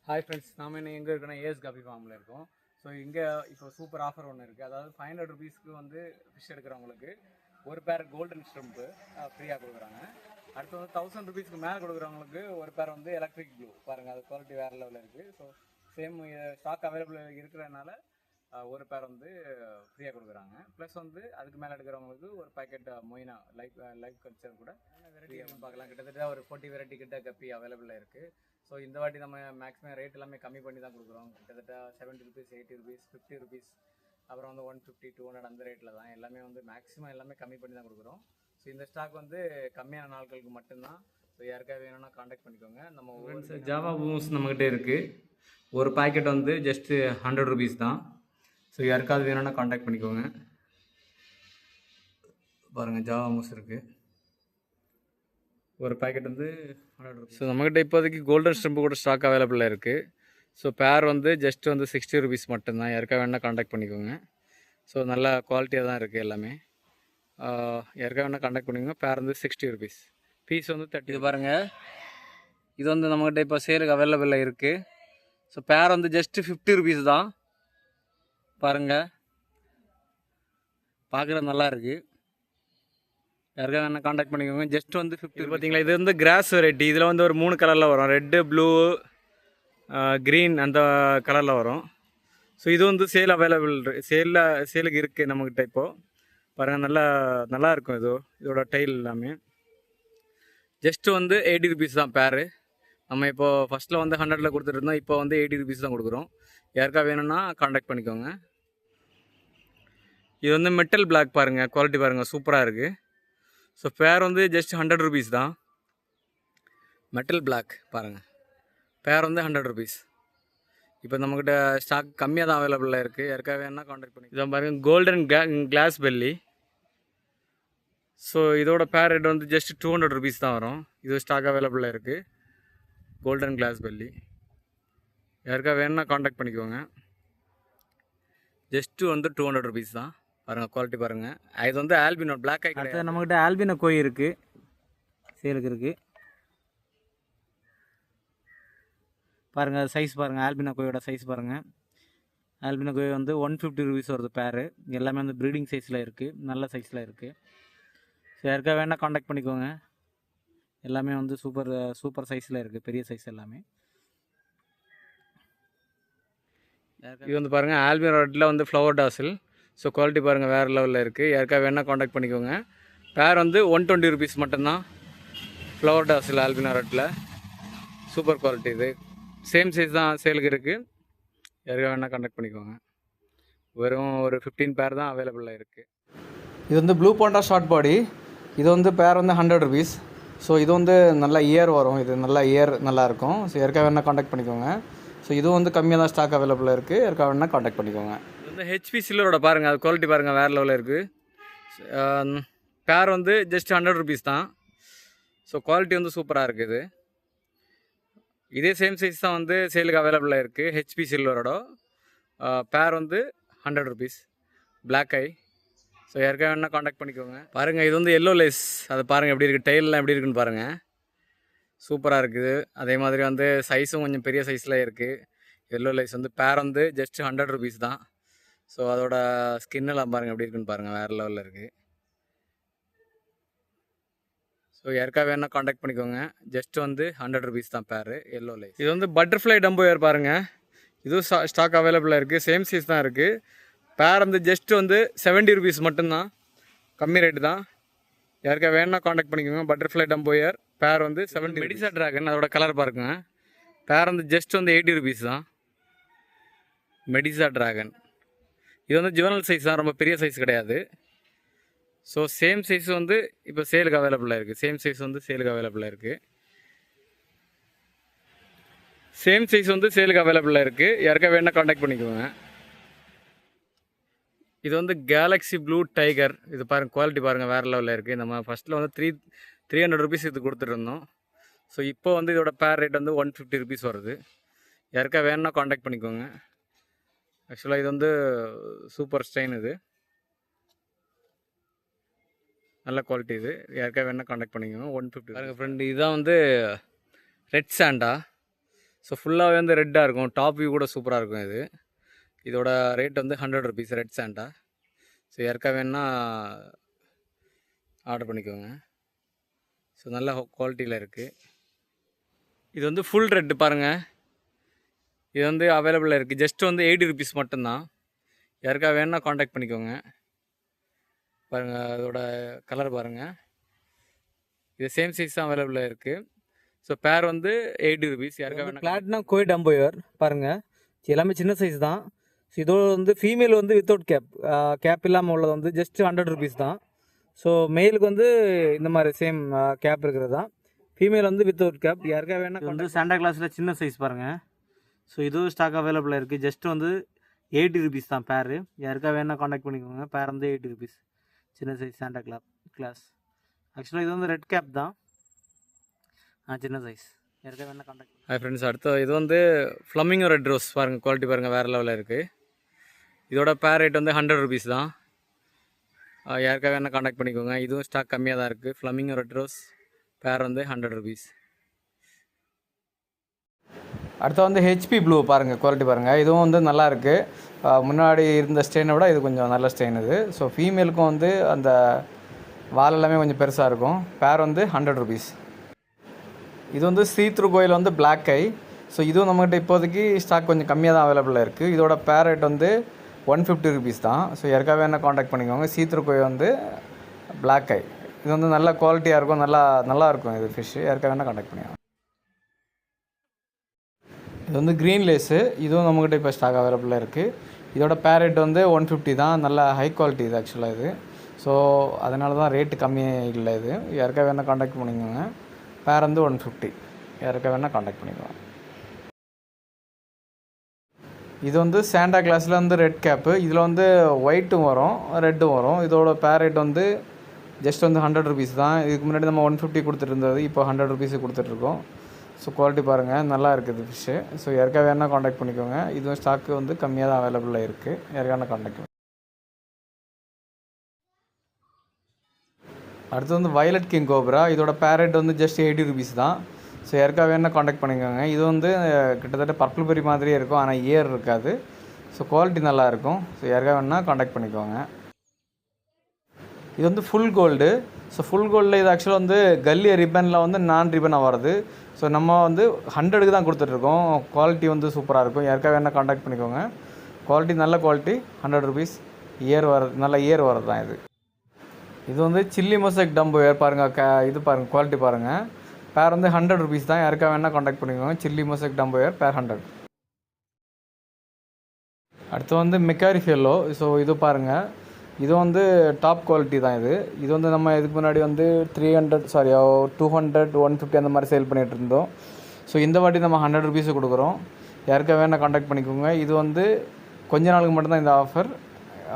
Hi friends, நாம என்ன எங்கே இருக்கோன்னா ஏஎஸ் காஃபி ஃபார்மில் இருக்கோம். ஸோ இங்கே இப்போ சூப்பர் ஆஃபர் ஒன்று இருக்குது. அதாவது 500 ருபீஸ்க்கு வந்து ஃபிஷ் எடுக்கிறவங்களுக்கு ஒரு பேர் கோல்டன் ஷ்ரிம்ப்பு ஃப்ரீயாக கொடுக்குறாங்க. அடுத்து வந்து 1000 ருபீஸ்க்கு மேலே கொடுக்குறவங்களுக்கு ஒரு பேர் வந்து எலக்ட்ரிக் ப்ளூ. பாருங்கள், அது குவாலிட்டி வேறு லெவலில் இருக்குது. ஸோ சேம் ஸ்டாக் அவைலபிள் இருக்கிறதுனால ஒரு பேர் வந்து ஃப்ரீயாக கொடுக்குறாங்க. ப்ளஸ் வந்து அதுக்கு மேலே எடுக்கிறவங்களுக்கு ஒரு பேக்கெட் மொயினா லைஃப் கல்ச்சர் கூட வெரைட்டி பார்க்கலாம். கிட்டத்தட்ட ஒரு 40 வெரைட்டி கிட்ட கப்பி அவைலபிளாக இருக்குது. ஸோ இந்த வாட்டி நம்ம மேக்ஸிமம் ரேட் எல்லாமே கம்மி பண்ணி தான் கொடுக்குறோம். கிட்டத்தட்ட 70 ருபீஸ், 80 ருபீஸ், 50 ருபீஸ், அப்புறம் வந்து 150, 200 அந்த ரேட்டில் தான் எல்லாமே வந்து மேக்ஸிமம் எல்லாமே கம்மி பண்ணி தான் கொடுக்குறோம். ஸோ இந்த ஸ்டாக் வந்து கம்மியான நாட்களுக்கு மட்டும்தான். ஸோ யாருக்காவது வேணும்னா காண்டாக்ட் பண்ணிக்கோங்க. நம்ம ஜாவா பூம்ஸ் நம்மகிட்ட இருக்குது. ஒரு பாக்கெட் வந்து ஜஸ்ட்டு 100 ருபீஸ் தான். ஸோ யாருக்காவது வேணும்னா காண்டாக்ட் பண்ணிக்கோங்க. பாருங்கள், ஜாவா மூஸ் இருக்குது. ஒரு பேக்கெட் வந்து 100 ருபீஸ். ஸோ நம்மகிட்ட இப்போதைக்கு கோல்டன் ஷ்ரிம்ப் கூட ஸ்டாக் அவைலபிளாக இருக்குது. ஸோ பேர் வந்து ஜஸ்ட் வந்து 60 ருபீஸ் மட்டும்தான். யாருக்கா வேணால் காண்டாக்ட் பண்ணிக்கோங்க. ஸோ நல்ல குவாலிட்டியாக தான் இருக்குது எல்லாமே. யாருக்கா வேணால் காண்டாக்ட் பண்ணிக்கோங்க. பேர் வந்து 60 ருபீஸ், பீஸ் வந்து 30. இது பாருங்கள், இது வந்து நம்மகிட்ட இப்போ சேலுக்கு அவைலபிளாக இருக்குது. ஸோ பேர் வந்து ஜஸ்ட்டு 50 ருபீஸ் தான். பாருங்கள், பார்க்குறது நல்லா இருக்குது. யாருக்காக என்ன காண்டாக்ட் பண்ணிக்கோங்க. ஜஸ்ட் வந்து 50. பார்த்தீங்களா, இது வந்து கிராஸ் வெரைட்டி. இதில் வந்து ஒரு 3 கலரில் வரும். ரெட்டு, ப்ளூ, க்ரீன் அந்த கலரில் வரும். ஸோ இது வந்து சேலுக்கு இருக்குது நம்மக்கிட்ட. இப்போது பாருங்கள், நல்லா இருக்கும். இதோட டைல் எல்லாமே ஜஸ்ட்டு வந்து 80 ருபீஸ் தான் பேரு. நம்ம இப்போது ஃபஸ்ட்டில் வந்து 100ல் கொடுத்துட்டு இருந்தோம். இப்போ வந்து 80 ருபீஸ் தான் கொடுக்குறோம். யாருக்கா வேணும்னா காண்டாக்ட் பண்ணிக்கோங்க. இது வந்து மெட்டல் பிளாக். பாருங்கள், குவாலிட்டி பாருங்கள், சூப்பராக இருக்குது. ஸோ பேர் வந்து ஜஸ்ட் 100 ருபீஸ் தான். மெட்டல் பிளாக் பாருங்கள், பேர் வந்து 100 ருபீஸ். இப்போ நம்மக்கிட்ட ஸ்டாக் கம்மியாக தான் அவைலபிளாக இருக்குது. யாருக்காக வேணால் காண்டாக்ட் பண்ணி. இதான் பாருங்கள், கோல்டன் கிளாஸ் பெல்லி. ஸோ இதோட பேர் ரேட் வந்து ஜஸ்ட் 200 ருபீஸ் தான் வரும். இது ஸ்டாக் அவைலபிளாக இருக்குது. Golden glass belly. யாருக்காக வேணால் காண்டாக்ட் பண்ணிக்கோங்க. ஜஸ்ட்டு வந்து 200 ருபீஸ் தான். பாருங்கள், குவாலிட்டி பாருங்கள். இது வந்து ஆல்பினோ பிளாக் ஐ. அடுத்து நம்மக்கிட்ட ஆல்பினோ கோய் இருக்குது, சேலுக்கு இருக்குது. பாருங்கள், சைஸ் பாருங்கள், ஆல்பினோ கோயோட சைஸ் பாருங்கள். ஆல்பினோ கோய் வந்து 150 ருபீஸ் வருது பேரு. எல்லாமே வந்து ப்ரீடிங் சைஸில் இருக்குது, நல்ல சைஸில் இருக்குது. ஸோ யாருக்காக வேணால் காண்டாக்ட் பண்ணிக்கோங்க. எல்லாமே வந்து சூப்பர் சைஸில் இருக்குது, பெரிய சைஸ் எல்லாமே. இது வந்து பாருங்கள், ஆல்பினோ ரெட்டில் வந்து ஃப்ளவர் டாசில். ஸோ குவாலிட்டி பாருங்கள், வேறு லெவலில் இருக்குது. யாருக்காக வேணால் காண்டாக்ட் பண்ணிக்கோங்க. பேர் வந்து 120 ருபீஸ் மட்டும்தான். ஃப்ளவர் டாசில் ஆல்பினோ ரெட்டில் சூப்பர் குவாலிட்டி. இது சேம் சைஸ் தான் சேலுக்கு இருக்குது. யாருக்காக வேணால் காண்டாக்ட் பண்ணிக்கோங்க. வெறும் ஒரு 15 பேர் தான் அவைலபிளாக இருக்குது. இது வந்து ப்ளூ பாண்டா ஷார்ட் பாடி. இது வந்து பேர் வந்து 100 ருபீஸ். ஸோ இது வந்து நல்லா இயர் வரும். இது நல்லா இயர் நல்லாயிருக்கும். ஸோ யாருக்காக வேணால் காண்டாக்ட் பண்ணிக்கோங்க. ஸோ இதுவும் வந்து கம்மியாக தான் ஸ்டாக் அவைலபிளாக இருக்குது. யாருக்காக வேணால் காண்டாக்ட் பண்ணிக்கோங்க. இந்த ஹெச்பி சில்லரோட பாருங்கள், அது குவாலிட்டி பாருங்கள், வேறு லெவலில் இருக்குது. பேர் வந்து ஜஸ்ட் 100 ருபீஸ் தான். ஸோ குவாலிட்டி வந்து சூப்பராக இருக்குது. இதே சேம் சைஸ் தான் வந்து சேலுக்கு அவைலபிளாக இருக்குது. ஹெச்பி சில்வரோட பேர் வந்து 100 ருபீஸ், பிளாக் ஐ. ஸோ யாருக்காக வேணால் காண்டாக்ட் பண்ணிக்கோங்க. பாருங்கள், இது வந்து எல்லோ லேஸ். அது பாருங்கள் எப்படி இருக்குது, டெயிலெலாம் எப்படி இருக்குன்னு பாருங்கள், சூப்பராக இருக்குது. அதே மாதிரி வந்து சைஸும் கொஞ்சம் பெரிய சைஸில் இருக்குது. எல்லோ லேஸ் வந்து பேர் வந்து ஜஸ்ட் 100 ருபீஸ் தான். ஸோ அதோட ஸ்கின்னெல்லாம் பாருங்கள் எப்படி இருக்குன்னு பாருங்கள், வேறு லெவலில் இருக்குது. ஸோ யாருக்காக வேணால் காண்டாக்ட் பண்ணிக்கோங்க. ஜஸ்ட் வந்து 100 ருபீஸ் தான் பேர், எல்லோ லைஸ். இது வந்து பட்டர்ஃப்ளை டம்போ ஏர் பாருங்கள், இதுவும் ஸ்டாக் அவைலபிளாக இருக்குது. சேம் சைஸ் தான் இருக்குது. பேர் வந்து ஜஸ்ட் வந்து 70 ருபீஸ் மட்டும்தான், கம்மி ரேட்டு தான். யாருக்காக வேணால் காண்டாக்ட் பண்ணிக்கோங்க. பட்டர்ஃப்ளை டம்போ ஏர் பேர் வந்து 70. மெடிசா ட்ராகன், அதோட கலர் பாருங்க. பேர் வந்து ஜஸ்ட் வந்து 80 ருபீஸ் தான். மெடிசா ட்ராகன் இது வந்து ஜுவனல் சைஸ் தான், ரொம்ப பெரிய சைஸ் கிடையாது. ஸோ சேம் சைஸ் வந்து இப்போ சேலுக்கு அவைலபிளாக இருக்குது. சேம் சைஸ் வந்து சேலுக்கு அவைலபிளாக இருக்குது. சேம் சைஸ் வந்து சேலுக்கு அவைலபிளாக இருக்குது. யாருக்கா வேணால் காண்டாக்ட் பண்ணிக்கோங்க. இது வந்து கேலக்ஸி ப்ளூ டைகர். இது பாருங்கள், குவாலிட்டி பாருங்கள், வேறு லெவலில் இருக்குது. நம்ம ஃபஸ்ட்டில் வந்து 300 ருபீஸ் இது கொடுத்துட்ருந்தோம். ஸோ இப்போ வந்து இதோட பேர் ரேட் வந்து 150 ருபீஸ் வருது. யாருக்கா வேணும்னா காண்டாக்ட் பண்ணிக்கோங்க. ஆக்சுவலாக இது வந்து சூப்பர் ஸ்டைன். இது நல்ல குவாலிட்டி. இது யாருக்கா வேணால் காண்டாக்ட் பண்ணிக்கோங்க. 150 பாருங்கள் ஃப்ரெண்டு. இதுதான் வந்து ரெட் சாண்டா. ஸோ ஃபுல்லாகவே வந்து ரெட்டாக இருக்கும். டாப் வியூ கூட சூப்பராக இருக்கும் இது. இதோட ரேட் வந்து 100 ருபீஸ் ரெட் சாண்டா. ஸோ யாருக்கா வேணுன்னா ஆர்டர் பண்ணிக்கோங்க. ஸோ நல்ல குவாலிட்டியில் இருக்குது. இது வந்து ஃபுல் ரெட்டு பாருங்கள். இது வந்து அவைலபிளாக இருக்குது. ஜஸ்ட் வந்து 80 ருபீஸ் மட்டும்தான். யாருக்கா வேணுன்னா காண்டாக்ட் பண்ணிக்கோங்க. பாருங்கள் அதோட கலர் பாருங்கள். இது சேம் சைஸ் தான் அவைலபிளாக இருக்குது. ஸோ பேர் வந்து 80 ருபீஸ். யாருக்கா வேணா பிளாட்டினம் கோய் டம்போயர் பாருங்கள். எல்லாமே சின்ன சைஸ் தான். ஸோ இதோட வந்து ஃபீமேல் வந்து வித்தவுட் கேப் இல்லாமல் உள்ளது வந்து ஜஸ்ட் 100 ருபீஸ் தான். ஸோ மேலுக்கு வந்து இந்த மாதிரி சேம் கேப் இருக்கிறது தான். ஃபீமேல் வந்து வித்தவுட் கேப். யாருக்கா வேணா வந்து சாண்டா கிளாஸில் சின்ன சைஸ் பாருங்கள். ஸோ இதுவும் ஸ்டாக் அவைலபிளாக இருக்குது. ஜஸ்ட் வந்து 80 ருபீஸ் தான் பேர். யாருக்கா வேணா காண்டாக்ட் பண்ணிக்கோங்க. பேர் வந்து 80 ருபீஸ். சின்ன சைஸ் சாண்டா கிளாஸ். ஆக்சுவலாக இது வந்து ரெட் கேப் தான். சின்ன சைஸ். யாருக்கா வேணா காண்டாக்ட். ஹாய் ஃப்ரெண்ட்ஸ், அடுத்த இது வந்து ஃப்ளமிங்கோ ரெட் ரோஸ் பாருங்கள். குவாலிட்டி பாருங்கள் வேறு லெவலில் இருக்குது. இதோட பேர் ரேட் வந்து 100 ருபீஸ் தான். யாருக்கா வேணா காண்டாக்ட் பண்ணிக்கோங்க. இதுவும் ஸ்டாக் கம்மியாக தான் இருக்குது. ஃப்ளமிங்கோ ரெட் ரோஸ் பேர் வந்து 100 ருபீஸ். அடுத்து வந்து ஹெச்பி ப்ளூ பாருங்கள். குவாலிட்டி பாருங்கள். இதுவும் வந்து நல்லா இருக்குது. முன்னாடி இருந்த ஸ்டெயினை விட இது கொஞ்சம் நல்ல ஸ்டெயின் இது. ஸோ ஃபீமேலுக்கும் வந்து அந்த வால் எல்லாமே கொஞ்சம் பெருசாக இருக்கும். பேர் வந்து 100 ருபீஸ். இது வந்து சீத்ரு கோயில் வந்து பிளாக் ஐ. ஸோ இதுவும் நம்மகிட்ட இப்போதைக்கு ஸ்டாக் கொஞ்சம் கம்மியாக தான் அவைலபிளாக இருக்குது. இதோட பேர் ரேட் வந்து 150 ருபீஸ் தான். ஸோ யாருக்காக வேணால் காண்டாக்ட் பண்ணிக்கோங்க. சீத்ரு கோயில் வந்து பிளாக் ஐ. இது வந்து நல்ல குவாலிட்டியாக இருக்கும். நல்லா இருக்கும் இது ஃபிஷ்ஷு. யாருக்காக வேணால் காண்டாக்ட் பண்ணிக்கோங்க. இது வந்து க்ரீன் லேஸு. இதுவும் நம்மகிட்ட இப்போ ஸ்டாக் அவைலபிளாக இருக்குது. இதோட பேர் ரேட் வந்து 150 தான். நல்ல ஹை குவாலிட்டி இது ஆக்சுவலாக இது. ஸோ அதனால தான் ரேட்டு கம்மியாக இல்லை இது. யாருக்காக வேணால் காண்டாக்ட் பண்ணிக்கோங்க. பேர் வந்து 150. யாருக்காக வேணால் காண்டாக்ட் பண்ணிக்கோங்க. இது வந்து சாண்டா கிளாஸில் வந்து ரெட் கேப்பு. இதில் வந்து ஒயிட்டும் வரும் ரெட்டும் வரும். இதோட பேர் ரேட் வந்து ஜஸ்ட் வந்து 100 ருபீஸ் தான். இதுக்கு முன்னாடி நம்ம 150 கொடுத்துட்டு இருந்தது. இப்போ 100 ருபீஸு கொடுத்துட்ருக்கோம். ஸோ குவாலிட்டி பாருங்கள் நல்லா இருக்குது ஃபிஷ்ஷு. ஸோ யாருக்காக வேணால் காண்டாக்ட் பண்ணிக்கோங்க. இதுவும் ஸ்டாக்கு வந்து கம்மியாக தான் அவைலபிளாக இருக்குது. யாருக்கான காண்டாக்ட். அடுத்து வந்து வயலட் கிங் கோப்ரா. இதோட பேர் ரேட் வந்து ஜஸ்ட் 80 ருபீஸ் தான். ஸோ யாருக்காக வேணால் காண்டாக்ட் பண்ணிக்கோங்க. இது வந்து கிட்டத்தட்ட பர்பிள் பெரி மாதிரியே இருக்கும். ஆனால் இயர் இருக்காது. ஸோ குவாலிட்டி நல்லாயிருக்கும். ஸோ யாருக்காக வேணால் காண்டாக்ட் பண்ணிக்கோங்க. இது வந்து ஃபுல் கோல்டு. ஸோ ஃபுல் கோல்டில் இது ஆக்சுவலாக வந்து கல்லி ரிப்பனில் வந்து நான் ரிப்பனாக வருது. ஸோ நம்ம வந்து 100க்கு தான் கொடுத்துட்ருக்கோம். குவாலிட்டி வந்து சூப்பராக இருக்கும். யாருக்காக வேணால் காண்டாக்ட் பண்ணிக்கோங்க. குவாலிட்டி நல்ல குவாலிட்டி. 100 ருபீஸ். இயர் வர்றது நல்ல இயர் வர்றது தான் இது. இது வந்து சில்லி மொசைக் டம்போ பாருங்கள். இது பாருங்கள் குவாலிட்டி பாருங்கள். பேர் வந்து 100 ருபீஸ் தான். யாருக்காக வேணால் காண்டாக்ட் பண்ணிக்கோங்க. சில்லி மொசைக் டம்போ பேர் 100. அடுத்து வந்து மெக்காரி ஃபெல்லோ. ஸோ இது பாருங்கள். இது வந்து டாப் குவாலிட்டி தான் இது. இது வந்து நம்ம இதுக்கு முன்னாடி வந்து 200 150 அந்த மாதிரி சேல் பண்ணிகிட்டு இருந்தோம். ஸோ இந்த வாட்டி நம்ம 100 ருபீஸு கொடுக்குறோம். யாருக்காக வேணால் காண்டாக்ட் பண்ணிக்கோங்க. இது வந்து கொஞ்ச நாளுக்கு மட்டும்தான் இந்த ஆஃபர்.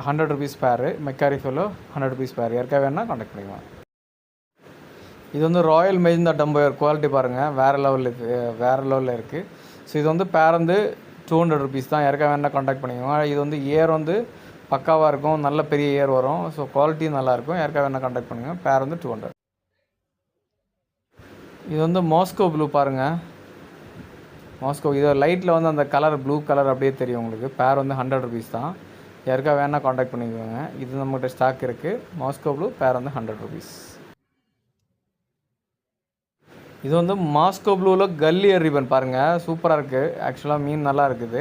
100 ருபீஸ் பேரு. மெக்காரி ஃபெல்லோ 100 ருபீஸ் பேர். யாருக்காக வேணால் காண்டாக்ட் பண்ணிக்கலாம். இது வந்து ராயல் மெஜந்தா டம்போயர். குவாலிட்டி பாருங்கள் வேறு லெவலில் இருக்குது. ஸோ இது வந்து பேர் வந்து 200 ருபீஸ் தான். யாருக்காக வேணால் காண்டாக்ட் பண்ணிக்கோங்க. இது வந்து இயர் வந்து பக்காவாக இருக்கும். நல்ல பெரிய இயர் வரும். ஸோ குவாலிட்டியும் நல்லாயிருக்கும். யாருக்காக வேணால் காண்டாக்ட் பண்ணுங்கள். பேர் வந்து 200. இது வந்து மாஸ்கோ ப்ளூ பாருங்கள். மாஸ்கோ இது லைட்டில் வந்து அந்த கலர் ப்ளூ கலர் அப்படியே தெரியும் உங்களுக்கு. பேர் வந்து 100 ருபீஸ் தான். யாருக்காக வேணால் காண்டாக்ட் பண்ணிக்கோங்க. இது நம்மகிட்ட ஸ்டாக் இருக்குது. மாஸ்கோ ப்ளூ பேர் வந்து 100 ருபீஸ். இது வந்து மாஸ்கோ ப்ளூவில் கல்லியர் ரிப்பன் பாருங்கள். சூப்பராக இருக்குது. ஆக்சுவலாக மீன் நல்லா இருக்குது.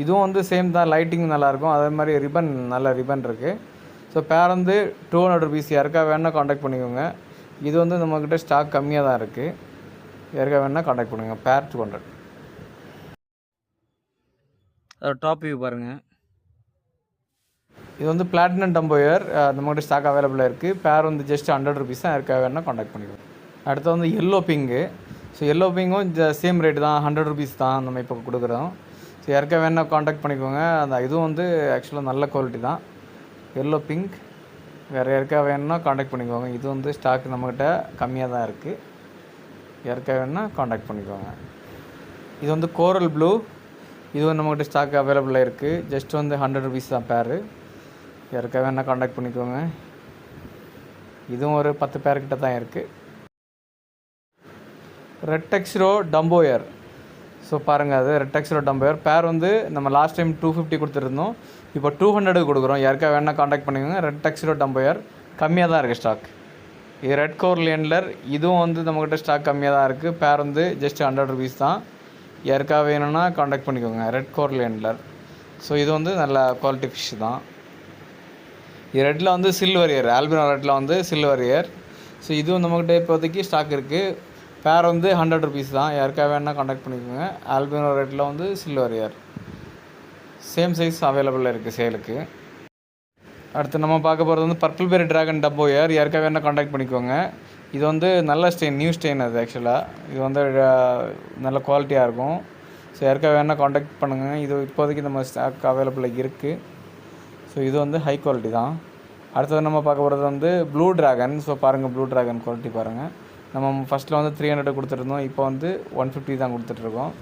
இதுவும் வந்து சேம் தான். லைட்டிங் நல்லாயிருக்கும். அதே மாதிரி ரிப்பன் நல்ல ரிப்பன் இருக்குது. ஸோ பேர் வந்து 200 ருபீஸ். யாருக்காக வேணால் காண்டாக்ட் பண்ணிக்கோங்க. இது வந்து நம்மக்கிட்ட ஸ்டாக் கம்மியாக தான் இருக்குது. யாருக்காக வேணால் காண்டாக்ட் பண்ணுங்க. பேர் 200. டாப் வியூ பாருங்கள். இது வந்து பிளாட்டினம் டம்போயர். நம்மகிட்ட ஸ்டாக் அவைலபிளாக இருக்குது. பேர் வந்து ஜஸ்ட் 100 ருபீஸ் தான். யாருக்காக வேணால் காண்டாக்ட் பண்ணிக்கோங்க. அடுத்து வந்து எல்லோ பிங்கு. ஸோ எல்லோ பிங்கும் இந்த சேம் ரேட்டு தான். 100 ருபீஸ் தான் நம்ம இப்போ கொடுக்குறோம். ஸோ யாருக்காக வேணால் காண்டாக்ட் பண்ணிக்கோங்க. அந்த இதுவும் வந்து ஆக்சுவலாக நல்ல குவாலிட்டி தான். Yellow pink. வேறு யாருக்காக வேணும்னா காண்டாக்ட் பண்ணிக்கோங்க. இது வந்து ஸ்டாக் நம்மக்கிட்ட கம்மியாக தான் இருக்குது. யாருக்காக வேணும்னா காண்டாக்ட் பண்ணிக்கோங்க. இது வந்து கோரல் ப்ளூ. இதுவும் நம்மக்கிட்ட ஸ்டாக் அவைலபிளாக இருக்குது. ஜஸ்ட் வந்து 100 ருபீஸ் தான் பேர். யாருக்காக வேணால் காண்டாக்ட் பண்ணிக்கோங்க. இதுவும் ஒரு 10 பேர்கிட்ட தான் இருக்குது. ரெட் டெக்ஸ்ரோ டம்போயர். ஸோ பாருங்கள் அது ரெட் டெக்ஸ்டரோ டம்பயர் பேர் வந்து நம்ம லாஸ்ட் டைம் 250 கொடுத்துருந்தோம், இப்போ 200 கொடுக்குறோம். யாருக்கா வேணால் காண்டாக்ட் பண்ணிக்கோங்க. ரெட் டெக்ஸ்டரோ டம்பயர் கம்மியாக தான் இருக்குது ஸ்டாக். இது ரெட் கோர் லேண்ட்லர், இதுவும் வந்து நம்மக்கிட்ட ஸ்டாக் கம்மியாக தான் இருக்குது. பேர் வந்து ஜஸ்ட் 100 rupees தான். யாருக்கா வேணும்னா காண்டாக்ட் பண்ணிக்கோங்க. Red core லேண்ட்லர். ஸோ இது வந்து நல்ல குவாலிட்டி ஃபிஷ் தான். இது ரெட்டில் வந்து சில்வர் இயர், ஆல்பினோ ரெட்டில் வந்து சில்வர் இயர். ஸோ இதுவும் நம்மக்கிட்ட இப்போதைக்கு ஸ்டாக் இருக்குது. பேர் வந்து 100 rupees தான். யாருக்கா வேணால் காண்டாக்ட் பண்ணிக்கோங்க. ஆல்பினோ ரெட்டில் வந்து சில்வர் இயர் சேம் சைஸ் அவைலபிளாக இருக்குது சேலுக்கு. அடுத்து நம்ம பார்க்க போகிறது வந்து பர்பிள் பெரி ட்ராகன் டப்போ இயர். யாருக்கா வேணால் காண்டாக்ட் பண்ணிக்கோங்க. இது வந்து நல்ல ஸ்டெயின், நியூ ஸ்டெயின் அது ஆக்சுவலாக. இது வந்து நல்ல குவாலிட்டியாக இருக்கும். ஸோ யாருக்கா வேணால் காண்டாக்ட் பண்ணுங்கள். இது இப்போதைக்கு நம்ம ஸ்டாக் அவைலபிளாக இருக்குது. ஸோ இது வந்து ஹை குவாலிட்டி தான். அடுத்தது நம்ம பார்க்க போகிறது வந்து ப்ளூ ட்ராகன். ஸோ பாருங்கள் ப்ளூ ட்ராகன் குவாலிட்டி பாருங்கள். நம்ம ஃபஸ்ட்டில் வந்து 300 கொடுத்துருந்தோம், இப்போ வந்து 150 தான் கொடுத்துட்ருக்கோம்.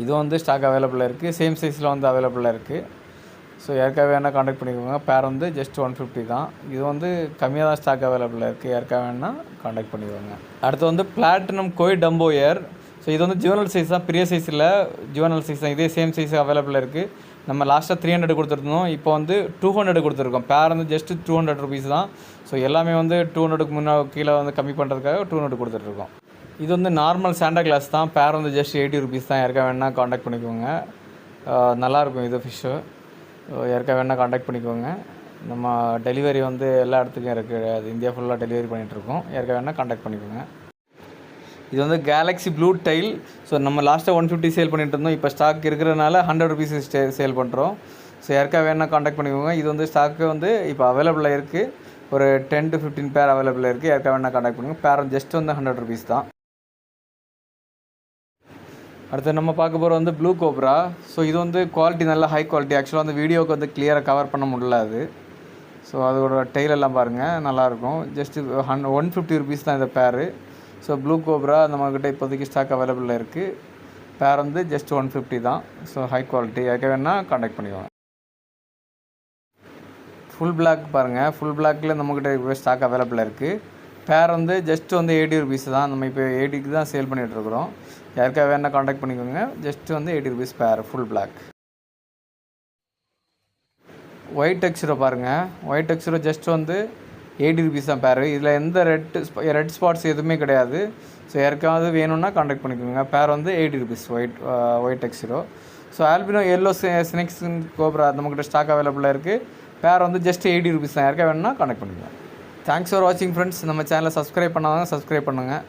இது வந்து ஸ்டாக் அவைலபிளாக இருக்குது. சேம் சைஸில் வந்து அவைலபிளாக இருக்குது. ஸோ யாருக்காக வேணால் காண்டாக்ட் பண்ணிக்கோங்க. பேர் வந்து ஜஸ்ட் 150 தான். இது வந்து கம்மியாக தான் ஸ்டாக் அவைலபிளாக இருக்குது. யாருக்காக வேணால் காண்டாக்ட் பண்ணிக்கோங்க. அடுத்து வந்து பிளாட்டினம் கோய் டம்போ இயர். ஸோ இது வந்து ஜுவனல் சைஸ் தான், பெரிய சைஸ் இல்லை, ஜுவனல் சைஸ் தான். இதே சேம் சைஸ் அவைலபிளாக இருக்குது. நம்ம லாஸ்ட்டாக 300 கொடுத்துருந்தோம், இப்போ வந்து 200 கொடுத்துருக்கோம். பேர் வந்து ஜஸ்ட் 200 rupees தான். ஸோ எல்லாமே வந்து 200க்கு கீழே வந்து கம்மி பண்ணுறதுக்காக 200 கொடுத்துட்ருக்கோம். இது வந்து நார்மல் சாண்டா கிளாஸ் தான். பேர் வந்து ஜஸ்ட் 80 rupees தான். யாருக்கா வேணால் காண்டாக்ட் பண்ணிக்கோங்க. நல்லாயிருக்கும் இது ஃபிஷ்ஷு. யாருக்கா வேணால் காண்டாக்ட் பண்ணிக்கோங்க. நம்ம டெலிவரி வந்து எல்லா இடத்துக்கும் இருக்குது. அது இந்தியா ஃபுல்லாக டெலிவரி பண்ணிகிட்ருக்கோம். யாருக்கா வேணால் காண்டாக்ட் பண்ணிக்கோங்க. இது வந்து கேலக்ஸி ப்ளூ டைல். ஸோ நம்ம லாஸ்ட்டாக 150 சேல் பண்ணிட்டு இருந்தோம், இப்போ ஸ்டாக் இருக்கிறதுனால 100 rupees சேல் பண்ணுறோம். ஸோ யாருக்கா வேணால் காண்டாக்ட் பண்ணிக்கோங்க. இது வந்து ஸ்டாக்கு வந்து இப்போ அவைலபிளாக இருக்குது. ஒரு 10 to 15 பேர் அவைலபிளாக இருக்குது. யாருக்கா வேணால் காண்டாக்ட் பண்ணுங்கள். பேர் ஜஸ்ட் வந்து 100 rupees தான். அடுத்து நம்ம பார்க்க போகிற வந்து ப்ளூ கோப்ரா. ஸோ இது வந்து குவாலிட்டி நல்ல ஹை குவாலிட்டி. ஆக்சுவலாக வந்து வீடியோவுக்கு வந்து கிளியராக கவர் பண்ண முடியல அது. ஸோ அதோட டெய்ல் எல்லாம் பாருங்கள், நல்லாயிருக்கும். ஜஸ்ட்டு 150 rupees தான் இந்த பேரு. ஸோ ப்ளூ கோப்ரா நம்மக்கிட்ட இப்போதைக்கு ஸ்டாக் அவைலபிளாக இருக்குது. பேர் வந்து ஜஸ்ட் 150 தான். So high quality. யாருக்கா வேணால் காண்டாக்ட் பண்ணிக்கோங்க. ஃபுல் பிளாக் பாருங்கள், ஃபுல் பிளாக்கில் நம்மக்கிட்ட இப்போ ஸ்டாக் அவைலபிளாக இருக்குது. பேர் வந்து ஜஸ்ட் வந்து 80 rupees தான். நம்ம இப்போ 80க்கு தான் சேல் பண்ணிகிட்ருக்குறோம். யாருக்கா வேணால் காண்டாக்ட் பண்ணிக்கோங்க. ஜஸ்ட் வந்து 80 rupees பேர் ஃபுல் பிளாக். ஒயிட் டெக்ஸ்டரோ பாருங்கள், ஒயிட் டெக்ஸ்டரோ ஜஸ்ட் வந்து 80 rupees தான் பேர். இதில் எந்த ரெட் ஸ்பாட்ஸ் எதுவுமே கிடையாது. ஸோ யாருக்காவது வேணும்னா காண்டாக்ட் பண்ணிக்கோங்க. பேர் வந்து 80 rupees white Dexter. So albino yellow snakes cobra நம்மக்கிட்ட ஸ்டாக் அவைலபிளாக இருக்குது. பேர் வந்து ஜஸ்ட் 80 rupees தான். யாருக்கா வேணும்னா காண்டாக்ட் பண்ணிக்கோங்க. தேங்க்ஸ் ஃபார் வாட்சிங் ஃப்ரெண்ட்ஸ். நம்ம சேனலை சப்ஸ்கிரைப் பண்ணாதவங்க சப்ஸ்கிரைப் பண்ணுங்கள்.